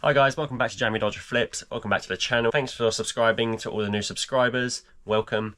Hi guys, welcome back to Jamie Dodger Flips. Welcome back to the channel. Thanks for subscribing to all the new subscribers. Welcome.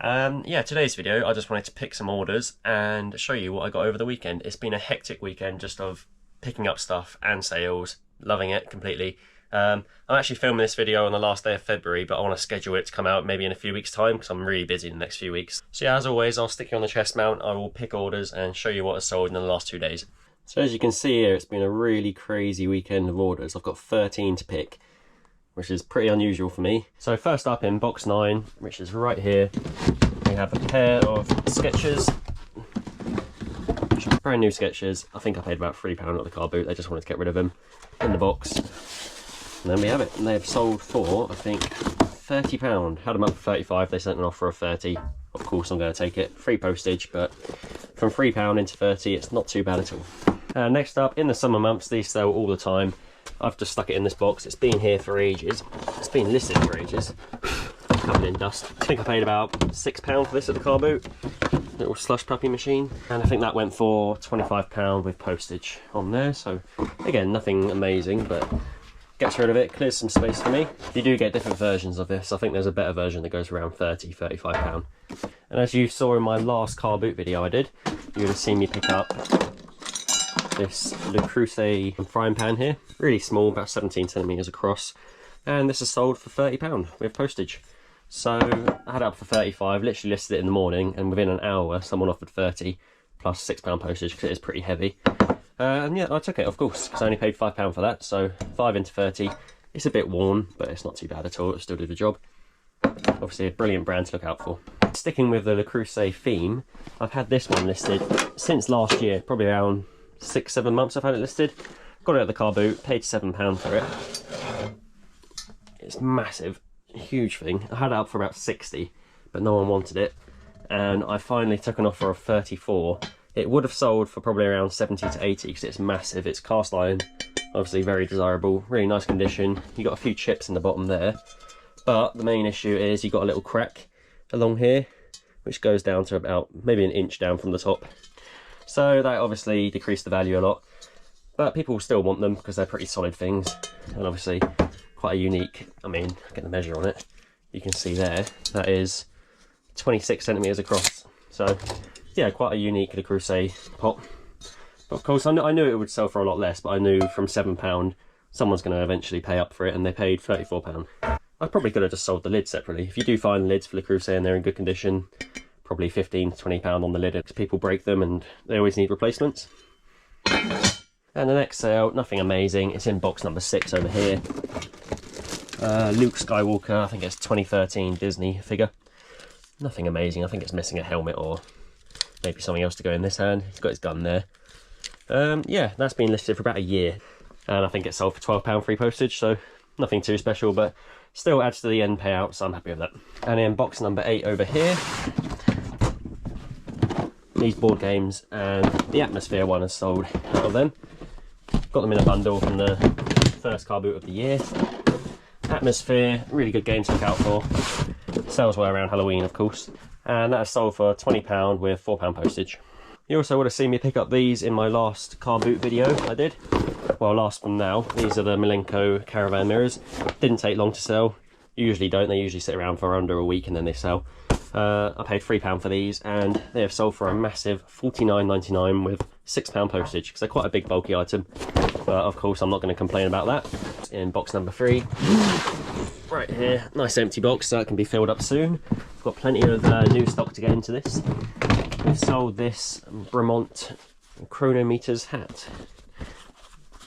Yeah, today's video, I just wanted to pick some orders and show you what I got over the weekend. It's been a hectic weekend just of picking up stuff and sales. Loving it completely. I'm actually filming this video on the last day of February, but I want to schedule it to come out maybe in a few weeks' time because I'm really busy in the next few weeks. So yeah, as always, I'll stick you on the chest mount. I will pick orders and show you what has sold in the last 2 days. So as you can see here, it's been a really crazy weekend of orders. I've got 13 to pick, which is pretty unusual for me. So first up in box 9, which is right here, we have a pair of Skechers. Brand new Skechers. I think I paid about £3 at the car boot. They just wanted to get rid of them in the box. And then we have it. And they have sold for, I think, £30. Had them up for 35. They sent an offer of 30. Of course, I'm going to take it. Free postage, but from £3 into 30, it's not too bad at all. Next up, in the summer months, these sell all the time. I've just stuck it in this box. It's been here for ages. It's been listed for ages. Covered in dust. I think I paid about £6 for this at the car boot. Little slush puppy machine. And I think that went for £25 with postage on there. So again, nothing amazing, but gets rid of it, clears some space for me. You do get different versions of this. I think there's a better version that goes around £30–35. And as you saw in my last car boot video I did, you would have seen me pick up this Le Creuset frying pan here. Really small, about 17 centimeters across. And this is sold for £30 with postage. So I had it up for 35, literally listed it in the morning, and within an hour someone offered 30 plus £6 postage because it is pretty heavy. And yeah, I took it, of course, because I only paid £5 for that. So 5 into 30. It's a bit worn, but it's not too bad at all. It still did the job. Obviously a brilliant brand to look out for. Sticking with the Le Creuset theme, I've had this one listed since last year, probably around 6–7 months I've had it listed. Got it at the car boot, paid £7 for it. It's massive, huge thing. I had it up for about 60, but no one wanted it. And I finally took an offer of 34. It would have sold for probably around 70 to 80 because it's massive. It's cast iron, obviously very desirable, really nice condition. You got a few chips in the bottom there. But the main issue is you got a little crack along here, which goes down to about maybe an inch down from the top. So that obviously decreased the value a lot, but people still want them because they're pretty solid things, and obviously quite a unique, I mean, get the measure on it, you can see there, that is 26 centimeters across. So yeah, quite a unique Le Creuset pot. But of course I knew it would sell for a lot less, but I knew from £7 someone's going to eventually pay up for it, and they paid £34. I probably could have just sold the lid separately. If you do find lids for Le Creuset and they're in good condition, probably £15–20 on the lid because people break them and they always need replacements. And the next sale, nothing amazing. It's in box number 6 over here. Luke Skywalker, I think it's 2013 Disney figure. Nothing amazing. I think it's missing a helmet or maybe something else to go in this hand. He's got his gun there. Yeah, that's been listed for about a year. And I think it sold for £12 free postage, so nothing too special, but still adds to the end payout, so I'm happy with that. And in box number 8 over here, these board games, and the Atmosphere one has sold out of them. Got them in a bundle from the first car boot of the year. Atmosphere, really good game to look out for. Sells well around Halloween, of course. And that has sold for £20 with £4 postage. You also would have seen me pick up these in my last car boot video I did. Well, last from now. These are the Milenko caravan mirrors. Didn't take long to sell. Usually don't. They usually sit around for under a week and then they sell. I paid £3 for these, and they have sold for a massive £49.99 with £6 postage because they're quite a big bulky item. But of course I'm not going to complain about that. In box number 3, right here, nice empty box, so it can be filled up soon. I've got plenty of new stock to get into this. We've sold this Bremont Chronometers hat.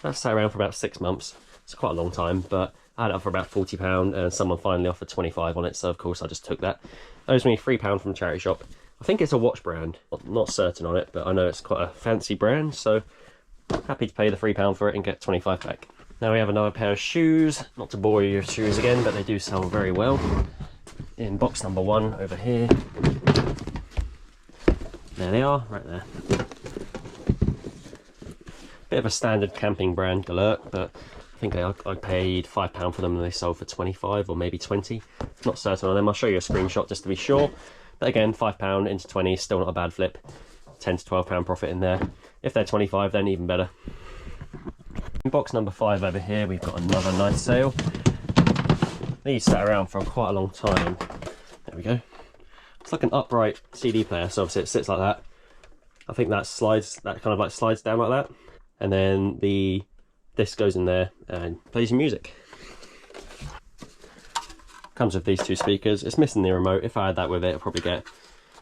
That's sat around for about 6 months. It's quite a long time, but I had it up for about £40 and someone finally offered 25 on it, so of course I just took that. Owes me £3 from the charity shop. I think it's a watch brand. I'm not certain on it, but I know it's quite a fancy brand, so happy to pay the £3 for it and get 25 back. Now we have another pair of shoes. Not to bore you with shoes again, but they do sell very well. In box number 1 over here. There they are, right there. Bit of a standard camping brand, Galert, but I think I paid £5 for them and they sold for 25 or maybe 20. Not certain on them. I'll show you a screenshot just to be sure. But again, £5 into 20 is still not a bad flip. £10 to £12 profit in there. If they're 25, then even better. In Box number 5 over here, we've got another nice sale. These sat around for quite a long time. There we go. It's like an upright CD player, so obviously it sits like that. I think that slides, that kind of like slides down like that. And then the disc goes in there and plays your music. Comes with these 2 speakers. It's missing the remote. If I had that with it, I'd probably get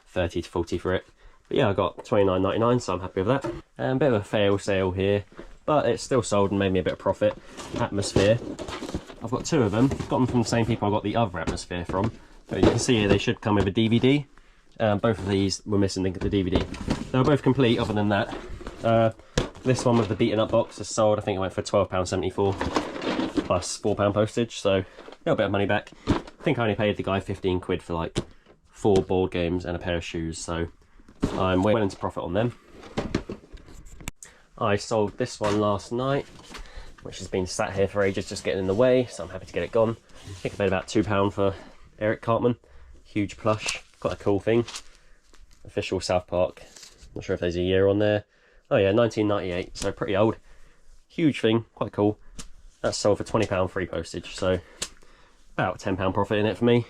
30 to 40 for it. But yeah, I got $29.99, so I'm happy with that. And a bit of a fail sale here, but it's still sold and made me a bit of profit. Atmosphere. I've got 2 of them. Got them from the same people I got the other Atmosphere from. But you can see here they should come with a DVD. Both of these were missing the DVD. They were both complete other than that. This one with the beaten up box is sold. I think it went for £12.74 plus £4 postage, so a little bit of money back. I think I only paid the guy 15 quid for like 4 board games and a pair of shoes, so I'm well into profit on them. I sold this one last night, which has been sat here for ages just getting in the way, so I'm happy to get it gone. I think I paid about £2 for Eric Cartman. Huge plush, quite a cool thing. Official South Park. Not sure if there's a year on there. Oh yeah, 1998, so pretty old. Huge thing, quite cool. That's sold for £20 free postage, so about £10 profit in it for me.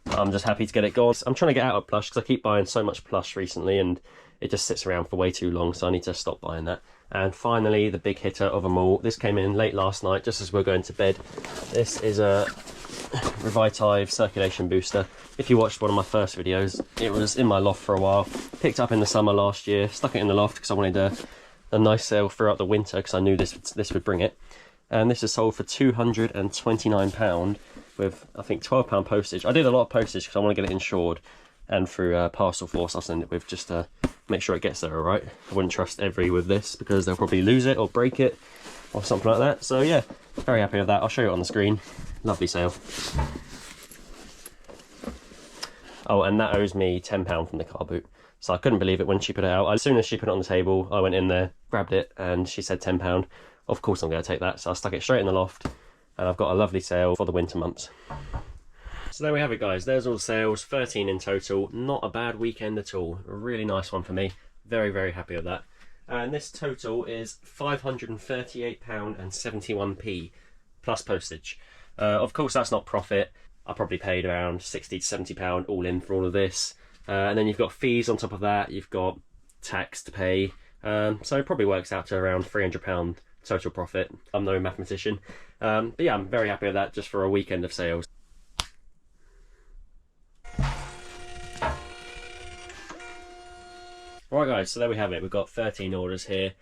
I'm just happy to get it gone. I'm trying to get out of plush because I keep buying so much plush recently and it just sits around for way too long, so I need to stop buying that. And finally, the big hitter of them all. This came in late last night, just as we we're going to bed. This is a Revitive circulation booster. If you watched one of my first videos, it was in my loft for a while. Picked up in the summer last year, stuck it in the loft because I wanted a nice sale throughout the winter because I knew this would bring it. And this is sold for £229 with, I think, £12 postage. I did a lot of postage because I want to get it insured, and through Parcel Force I'll send it with just to make sure it gets there alright. I wouldn't trust every with this because they'll probably lose it or break it or something like that. So yeah, very happy with that. I'll show you it on the screen. Lovely sale. Oh, and that owes me £10 from the car boot. So I couldn't believe it when she put it out. As soon as she put it on the table, I went in there, grabbed it, and she said £10. Of course I'm going to take that. So I stuck it straight in the loft, and I've got a lovely sale for the winter months. So there we have it, guys. There's all the sales, 13 in total. Not a bad weekend at all. A really nice one for me. Very, very happy with that. And this total is £538.71p plus postage. Of course, that's not profit. I probably paid around £60 to £70 all in for all of this. And then you've got fees on top of that. You've got tax to pay. So it probably works out to around £300 total profit. I'm no mathematician. But yeah, I'm very happy with that just for a weekend of sales. Alright guys, so there we have it. We've got 13 orders here.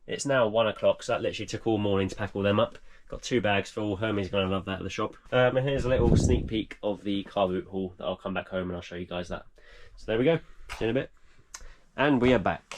It's now 1 o'clock, so that literally took all morning to pack all them up. Got 2 bags full. Hermie's going to love that at the shop. And here's a little sneak peek of the car boot haul that I'll come back home and I'll show you guys that. So there we go. See you in a bit. And we are back.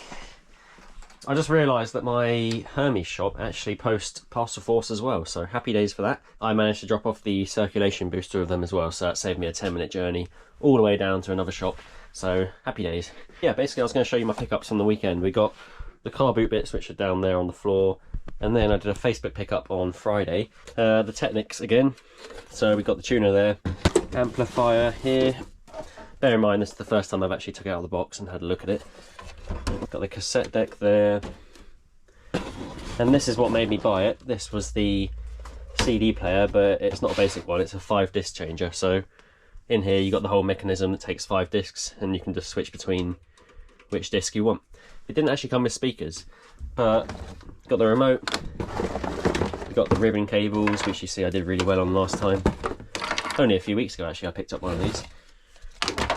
I just realised that my Hermes shop actually posts Parcel Force as well, so happy days for that. I managed to drop off the circulation booster of them as well, so that saved me a 10-minute journey all the way down to another shop. So happy days. Yeah, basically I was going to show you my pickups from the weekend. We got the car boot bits, which are down there on the floor, and then I did a Facebook pickup on Friday. The Technics again. So we got the tuner there, amplifier here. Bear in mind this is the first time I've actually took it out of the box and had a look at it. Got the cassette deck there, and this is what made me buy it. This was the CD player, but it's not a basic one, it's a 5-disc changer. So in here you got the whole mechanism that takes 5 discs, and you can just switch between which disc you want. It didn't actually come with speakers, but got the remote, we got the ribbon cables, which you see I did really well on last time. Only a few weeks ago actually I picked up one of these.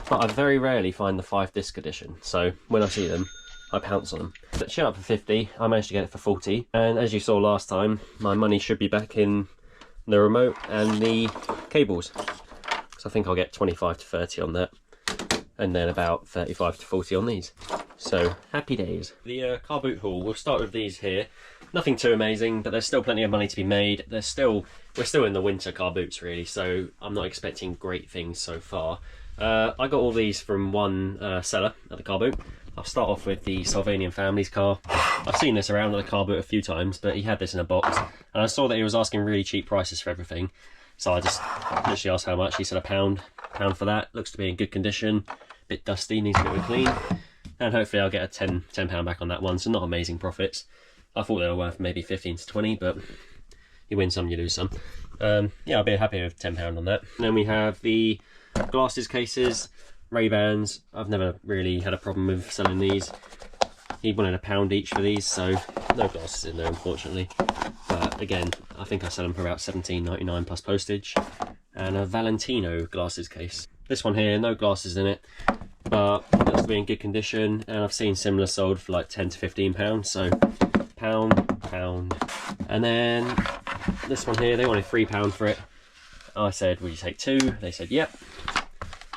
But I very rarely find the 5-disc edition, so when I see them, I pounce on them. But shut up for 50, I managed to get it for 40, and as you saw last time, my money should be back in the remote and the cables. So I think I'll get 25 to 30 on that, and then about 35 to 40 on these. So, happy days. The car boot haul, we'll start with these here. Nothing too amazing, but there's still plenty of money to be made. We're still in the winter car boots really, so I'm not expecting great things so far. I got all these from one seller at the car boot. I'll start off with the Sylvanian Family's car. I've seen this around at the car boot a few times, but he had this in a box, and I saw that he was asking really cheap prices for everything. So I just literally asked how much. He said £1 for that. Looks to be in good condition. Bit dusty, needs a bit of a clean. And hopefully I'll get a £10 back on that one, so not amazing profits. I thought they were worth maybe 15 to 20, but you win some, you lose some. Yeah, I'll be happy with £10 on that. And then we have the glasses cases, Ray-Bans. I've never really had a problem with selling these. He wanted £1 each for these, so no glasses in there, unfortunately. But again, I think I sell them for about £17.99 plus postage. And a Valentino glasses case. This one here, no glasses in it, but it looks to be in good condition, and I've seen similar sold for like £10 to £15, so £1. And then this one here, they wanted £3 for it. I said, will you take 2? They said yep.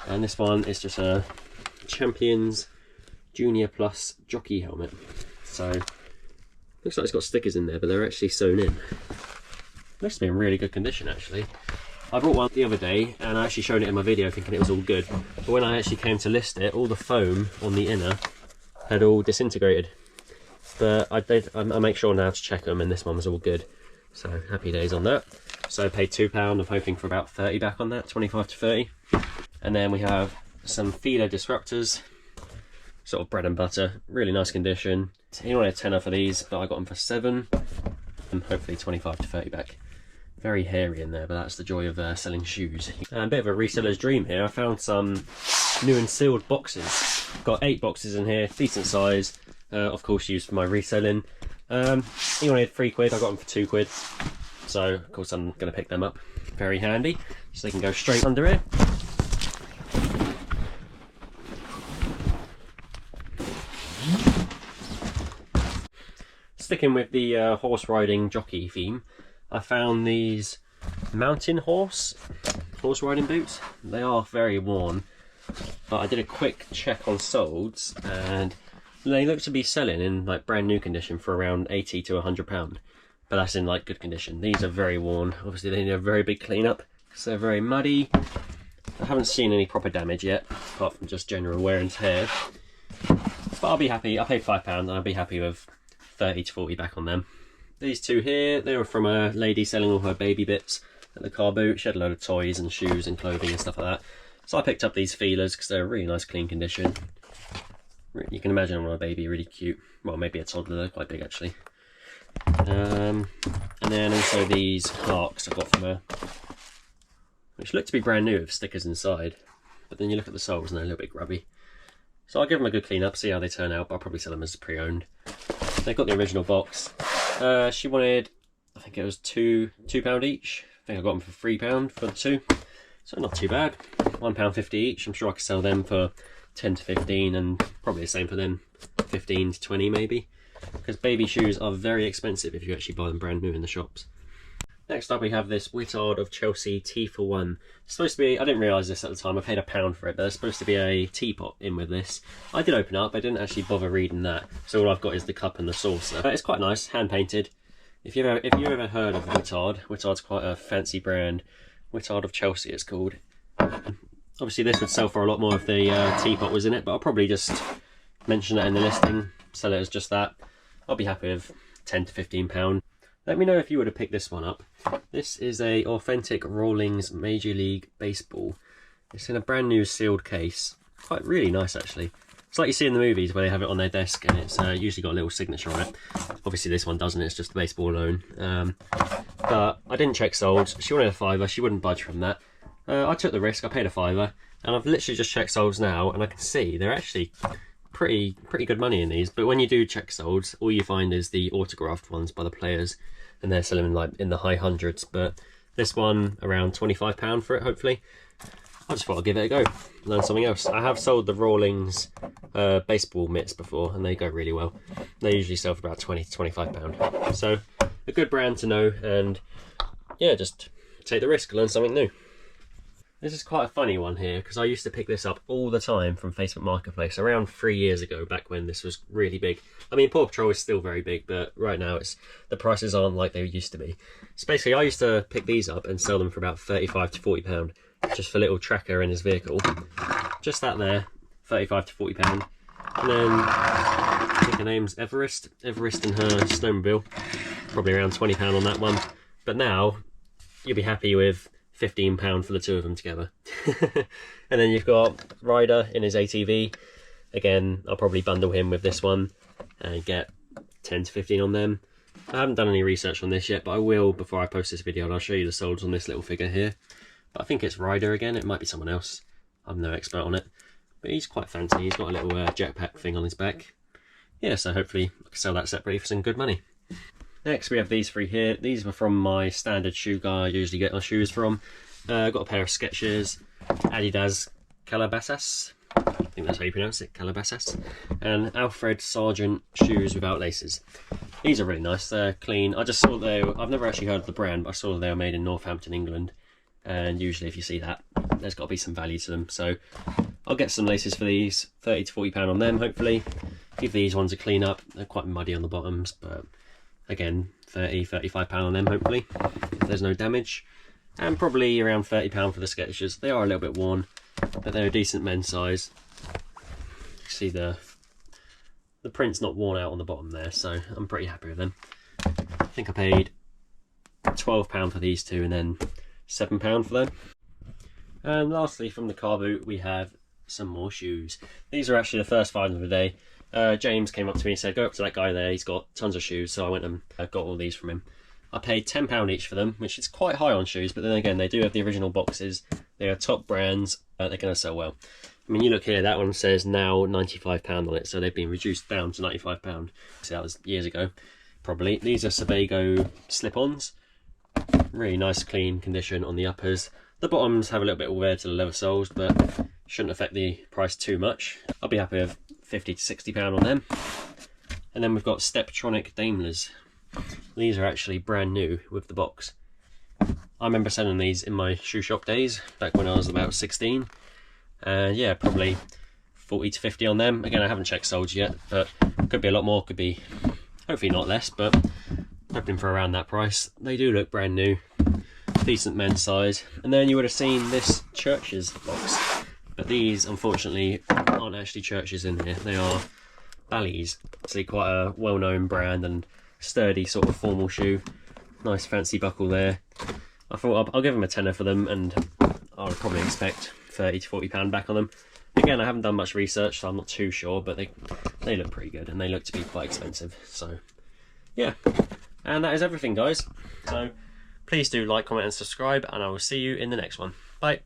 And this one is just a Champions Junior Plus jockey helmet. So looks like it's got stickers in there, but they're actually sewn in. Looks to be in really good condition actually. I bought one the other day and I actually showed it in my video thinking it was all good, but when I actually came to list it, all the foam on the inner had all disintegrated. But I make sure now to check them, and this one was all good, so happy days on that. So I paid £2. I'm hoping for about 30 back on that, 25 to 30. And then we have some feeler disruptors, sort of bread and butter, really nice condition. He wanted a tenner for these, but I got them for 7, and hopefully 25 to 30 back. Very hairy in there, but that's the joy of selling shoes. A bit of a reseller's dream here. I found some new and sealed boxes. Got 8 boxes in here, decent size. Of course used for my reselling. He wanted £3, I got them for £2. So of course I'm going to pick them up. Very handy, so they can go straight under it. Sticking with the horse riding jockey theme, I found these mountain horse riding boots. They are very worn, but I did a quick check on solds and they look to be selling in like brand new condition for around £80 to £100, but that's in like good condition. These are very worn. Obviously they need a very big cleanup because they're very muddy. I haven't seen any proper damage yet, apart from just general wear and tear. But I'll be happy. I paid £5 and I'll be happy with 30 to 40 back on them. These two here, they were from a lady selling all her baby bits at the car boot. She had a load of toys and shoes and clothing and stuff like that. So I picked up these feelers because they're a really nice clean condition. You can imagine them on a baby, really cute. Well, maybe a toddler, they're quite big actually. And then also these Clarks I got from her, which look to be brand new with stickers inside. But then you look at the soles and they're a little bit grubby. So I'll give them a good clean up, see how they turn out, but I'll probably sell them as pre-owned. They've got the original box. She wanted, I think it was £2 each. I think I got them for £3 for the 2. So not too bad. £1.50 each. I'm sure I could sell them for 10 to 15 and probably the same for them, 15 to 20 maybe. Because baby shoes are very expensive if you actually buy them brand new in the shops. Next up we have this Whittard of Chelsea tea for one. It's supposed to be, I didn't realise this at the time, I paid £1 for it, but there's supposed to be a teapot in with this. I did open it up, I didn't actually bother reading that, so all I've got is the cup and the saucer. It's quite nice, hand painted. If you've ever heard of Whittard, Whittard's quite a fancy brand. Whittard of Chelsea it's called. Obviously this would sell for a lot more if the teapot was in it, but I'll probably just mention that in the listing, sell it as just that. I'll be happy with £10 to £15. Let me know if you would have picked this one up. This is a authentic Rawlings Major League Baseball. It's in a brand new sealed case. Quite really nice actually. It's like you see in the movies where they have it on their desk and it's usually got a little signature on it. Obviously this one doesn't, it's just the baseball alone. But I didn't check solds. She wanted a £5, she wouldn't budge from that. I took the risk, I paid a £5, and I've literally just checked solds now and I can see they're actually pretty good money in these. But when you do check solds, all you find is the autographed ones by the players, and they're selling like in the high hundreds. But this one around £25 for it, hopefully. I just thought I'd give it a go, learn something else. I have sold the Rawlings baseball mitts before and they go really well. They usually sell for about £20 to £25. So a good brand to know, and yeah, just take the risk, learn something new. This is quite a funny one here because I used to pick this up all the time from Facebook Marketplace around 3 years ago, back when this was really big. I mean, Paw Patrol is still very big, but right now the prices aren't like they used to be. So basically I used to pick these up and sell them for about £35 to £40, just for little tracker in his vehicle. Just that there, £35 to £40. And then I think her name's Everest and her snowmobile, probably around £20 on that one. But now you'll be happy with £15 for the two of them together. And then you've got Ryder in his ATV. Again, I'll probably bundle him with this one and get 10 to 15 on them. I haven't done any research on this yet, but I will before I post this video, and I'll show you the solds on this little figure here. But I think it's Ryder again. It might be someone else. I'm no expert on it, but he's quite fancy. He's got a little jetpack thing on his back. Yeah, so hopefully I can sell that separately for some good money. Next we have these three here. These were from my standard shoe guy I usually get my shoes from. Got a pair of Skechers, Adidas Calabasas, I think that's how you pronounce it, Calabasas, and Alfred Sargent shoes without laces. These are really nice, they're clean. I just saw I've never actually heard of the brand, but I saw they were made in Northampton, England, and usually if you see that, there's got to be some value to them. So I'll get some laces for these, £30 to £40 on them hopefully. Give these ones a clean up, they're quite muddy on the bottoms, but again, £30, £35 on them hopefully, if there's no damage. And probably around £30 for the Skechers. They are a little bit worn, but they're a decent men's size. You see the print's not worn out on the bottom there, so I'm pretty happy with them. I think I paid £12 for these two and then £7 for them. And lastly, from the car boot, we have some more shoes. These are actually the first find of the day. James came up to me and said, go up to that guy there, he's got tons of shoes, so I went and got all these from him. I paid £10 each for them, which is quite high on shoes, but then again, they do have the original boxes. They are top brands, they're going to sell well. I mean, you look here, that one says now £95 on it, so they've been reduced down to £95. So that was years ago, probably. These are Sebago slip-ons. Really nice, clean condition on the uppers. The bottoms have a little bit of wear to the leather soles, but shouldn't affect the price too much. I'll be happy with £50 to £60 on them. And then we've got Steptronic Daimlers. These are actually brand new with the box. I remember selling these in my shoe shop days back when I was about 16, and yeah, probably 40 to 50 on them. Again, I haven't checked solds yet, but could be a lot more, could be hopefully not less, but hoping for around that price. They do look brand new, decent men's size. And then you would have seen this Church's box, but these unfortunately aren't actually Church's in here. They are Bally's. It's quite a well-known brand and sturdy sort of formal shoe. Nice fancy buckle there. I thought I'll give them a tenner for them, and I'll probably expect £30 to £40 back on them. Again, I haven't done much research, so I'm not too sure, but they look pretty good and they look to be quite expensive. So yeah, and that is everything, guys. So please do like, comment and subscribe, and I will see you in the next one. Bye.